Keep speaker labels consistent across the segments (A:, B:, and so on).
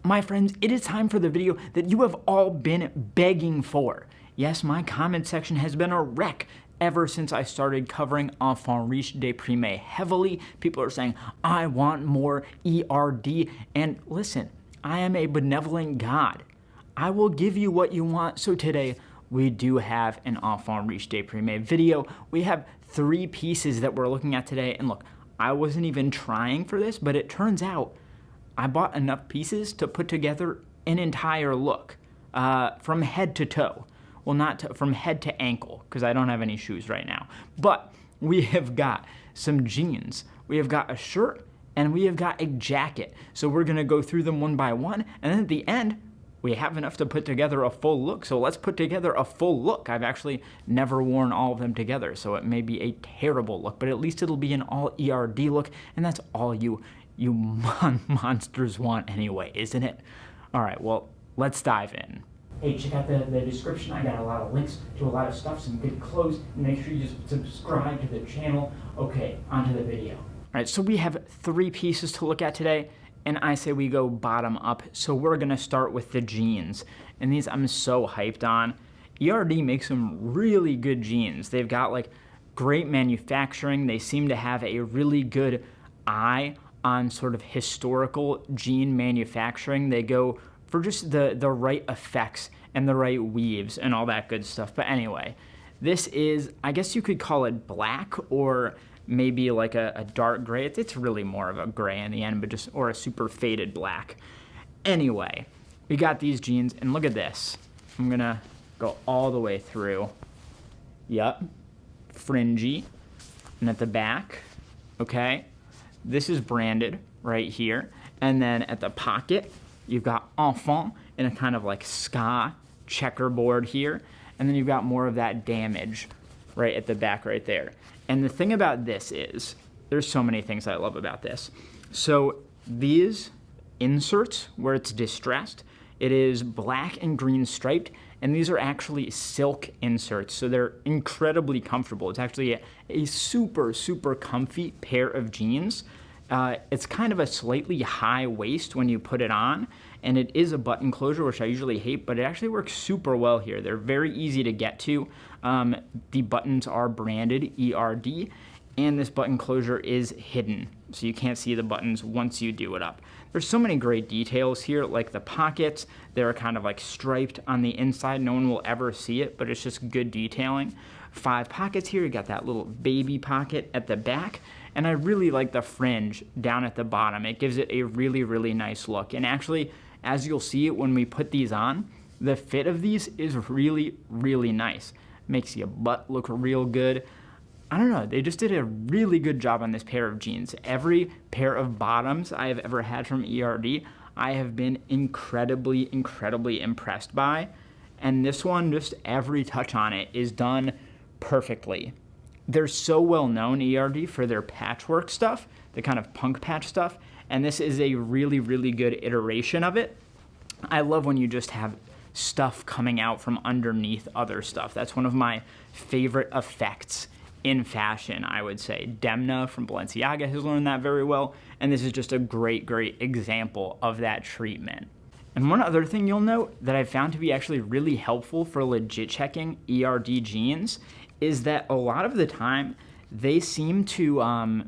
A: My friends, it is time for the video that you have all been begging for. Yes, my comment section has been a wreck ever since I started covering Enfants, Déprimés heavily. People are saying, I want more E.R.D. And listen, I am a benevolent God. I will give you what you want. So today, we do have an Enfants, Déprimés video. We have 3 pieces that we're looking at today. And look, I wasn't even trying for this, but it turns out I bought enough pieces to put together an entire look from head to toe. Well, not from head to ankle, because I don't have any shoes right now. But we have got some jeans, we have got a shirt, and we have got a jacket. So we're gonna go through them one by one, and then at the end, we have enough to put together a full look. So let's put together a full look. I've actually never worn all of them together, so it may be a terrible look, but at least it'll be an all E.R.D. look, and that's all you monsters want anyway, isn't it? All right, well, let's dive in. Hey, check out the description. I got a lot of links to a lot of stuff, some good clothes, and make sure you just subscribe to the channel. Okay, onto the video. All right, so we have 3 pieces to look at today, and I say we go bottom up. So we're gonna start with the jeans, and these I'm so hyped on. E.R.D. makes some really good jeans. They've got like great manufacturing. They seem to have a really good eye on sort of historical jean manufacturing. They go for just the right effects and the right weaves and all that good stuff. But anyway, this is, I guess you could call it black or maybe like a dark gray. It's really more of a gray in the end, but just, or a super faded black. Anyway, we got these jeans, and look at this. I'm gonna go all the way through. Yep, fringy, and at the back, okay, this is branded right here. And then at the pocket, you've got Enfants in a kind of like ska checkerboard here. And then you've got more of that damage right at the back right there. And the thing about this is, there's so many things I love about this. So these inserts where it's distressed, it is black and green striped, and these are actually silk inserts, so they're incredibly comfortable. It's actually a super, super comfy pair of jeans. It's kind of a slightly high waist when you put it on, and it is a button closure, which I usually hate, but it actually works super well here. They're very easy to get to. The buttons are branded E.R.D., and this button closure is hidden, so you can't see the buttons once you do it up. There's so many great details here, like the pockets. They're kind of like striped on the inside. No one will ever see it, but it's just good detailing. 5 pockets here. You got that little baby pocket at the back. And I really like the fringe down at the bottom. It gives it a really, really nice look. And actually, as you'll see when we put these on, the fit of these is really, really nice. Makes your butt look real good. I don't know, they just did a really good job on this pair of jeans. Every pair of bottoms I have ever had from E.R.D., I have been incredibly, incredibly impressed by. And this one, just every touch on it is done perfectly. They're so well known, E.R.D., for their patchwork stuff, the kind of punk patch stuff, and this is a really, really good iteration of it. I love when you just have stuff coming out from underneath other stuff. That's one of my favorite effects in fashion, I would say. Demna from Balenciaga has learned that very well, and this is just a great, great example of that treatment. And one other thing you'll note that I found to be actually really helpful for legit checking E.R.D. jeans is that a lot of the time they seem to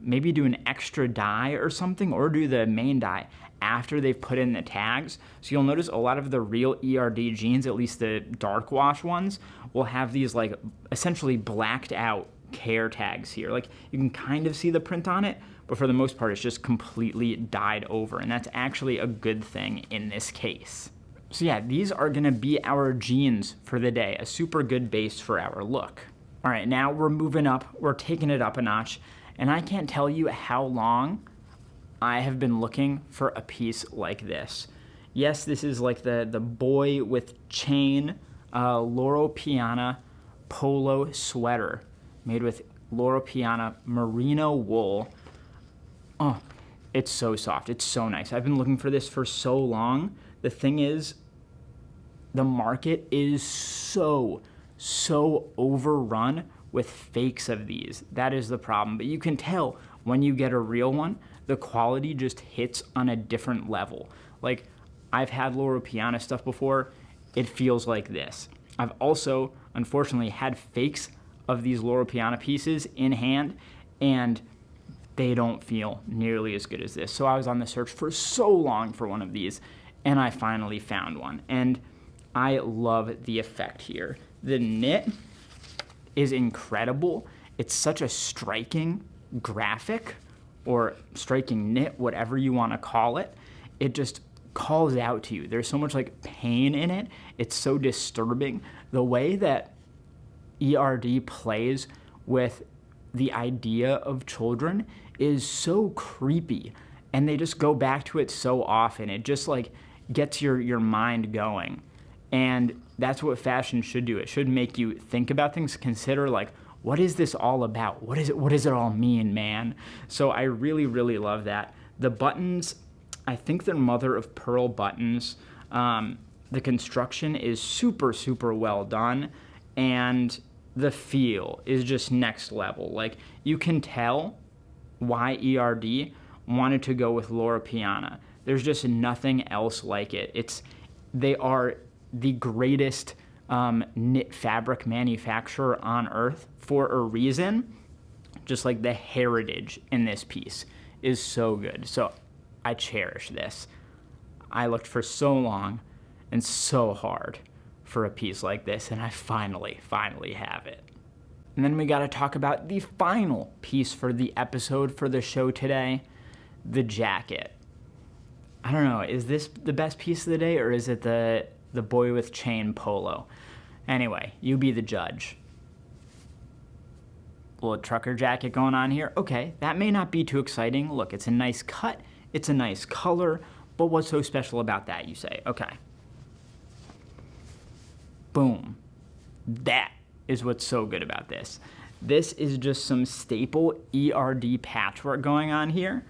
A: maybe do an extra dye or something, or do the main dye after they've put in the tags. So you'll notice a lot of the real E.R.D. jeans, at least the dark wash ones, will have these like essentially blacked out care tags here. Like you can kind of see the print on it, but for the most part it's just completely dyed over, and that's actually a good thing in this case. So yeah, these are gonna be our jeans for the day, a super good base for our look. All right, now we're moving up, we're taking it up a notch, and I can't tell you how long I have been looking for a piece like this. Yes, this is like the boy with chain LORO PIANA polo sweater made with LORO PIANA merino wool. Oh, it's so soft, it's so nice. I've been looking for this for so long. The thing is, the market is so overrun with fakes of these. That is the problem. But you can tell when you get a real one, the quality just hits on a different level. Like, I've had LORO PIANA stuff before. It feels like this. I've also, unfortunately, had fakes of these LORO PIANA pieces in hand, and they don't feel nearly as good as this. So I was on the search for so long for one of these, and I finally found one. And I love the effect here. The knit is incredible. It's such a striking graphic, or striking knit, whatever you want to call it. It just calls out to you. There's so much like pain in it. It's so disturbing. The way that E.R.D. plays with the idea of children is so creepy, and they just go back to it so often. It just like gets your mind going, and that's what fashion should do. It should make you think about things, consider like, what is this all about? What does it all mean, man? So I really, really love that. The buttons, I think they're mother of pearl buttons. The construction is super, super well done, and the feel is just next level. Like, you can tell why E.R.D. wanted to go with LORO PIANA. There's just nothing else like it. They are the greatest knit fabric manufacturer on earth for a reason. Just like the heritage in this piece is so good. So I cherish this. I looked for so long and so hard for a piece like this, and I finally have it. And then we got to talk about the final piece for the episode, for the show today, the jacket. I don't know, is this the best piece of the day, or is it the boy with chain polo? Anyway, you be the judge. Little trucker jacket going on here. Okay, that may not be too exciting. Look, it's a nice cut, it's a nice color, but what's so special about that, you say? Okay. Boom. That is what's so good about this. This is just some staple E.R.D. patchwork going on here.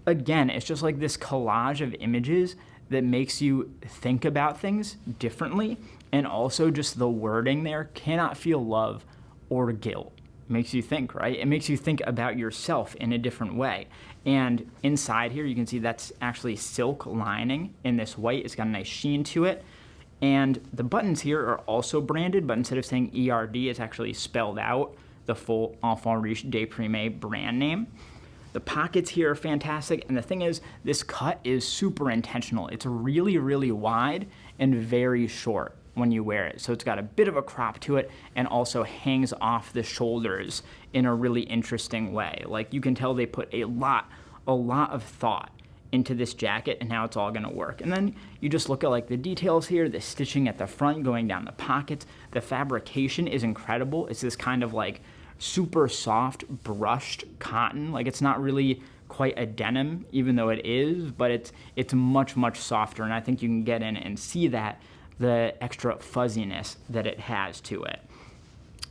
A: Again, it's just like this collage of images that makes you think about things differently, and also just the wording there cannot feel love or guilt. It makes you think, right? It makes you think about yourself in a different way. And inside here, you can see that's actually silk lining in this white. It's got a nice sheen to it. And the buttons here are also branded, but instead of saying E.R.D., it's actually spelled out the full Enfants, Déprimés brand name. The pockets here are fantastic, and the thing is, this cut is super intentional. It's really, really wide and very short when you wear it. So it's got a bit of a crop to it, and also hangs off the shoulders in a really interesting way. Like, you can tell they put a lot of thought into this jacket, and how it's all gonna work. And then you just look at like the details here, the stitching at the front going down the pockets. The fabrication is incredible. It's this kind of like super soft brushed cotton. Like, it's not really quite a denim, even though it is, but it's much softer, and I think you can get in and see that, the extra fuzziness that it has to it.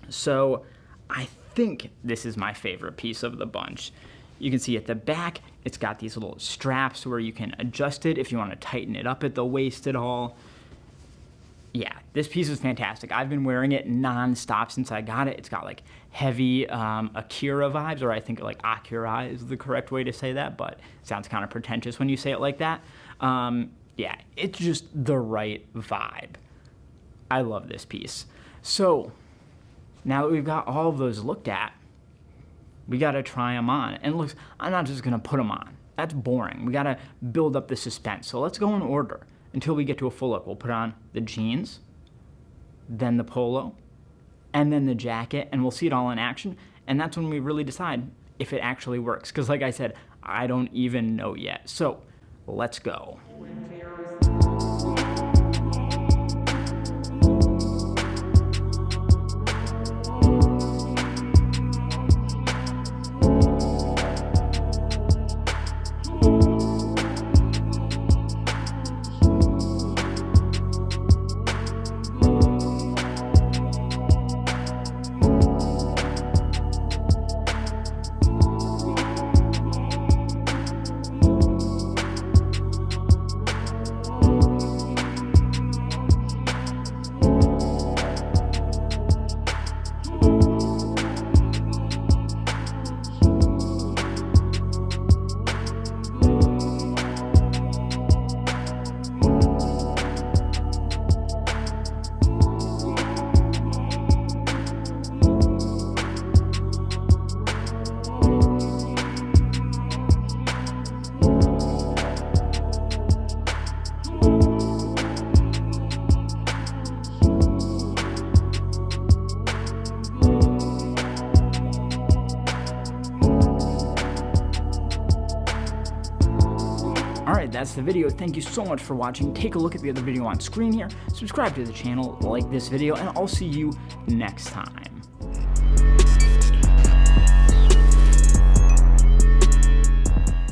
A: So I think this is my favorite piece of the bunch. You can see at the back, it's got these little straps where you can adjust it if you want to tighten it up at the waist at all. Yeah, this piece is fantastic. I've been wearing it non-stop since I got it. It's got like heavy Akira vibes, or I think like Akira is the correct way to say that, but it sounds kind of pretentious when you say it like that. Yeah, it's just the right vibe. I love this piece. So now that we've got all of those looked at, we gotta try them on. And look, I'm not just gonna put them on. That's boring. We gotta build up the suspense. So let's go in order until we get to a full look. We'll put on the jeans, then the polo, and then the jacket, and we'll see it all in action. And that's when we really decide if it actually works. Because like I said, I don't even know yet. So let's go. that's the video. Thank you so much for watching. Take a look at the other video on screen here. Subscribe to the channel, like this video, and I'll see you next time.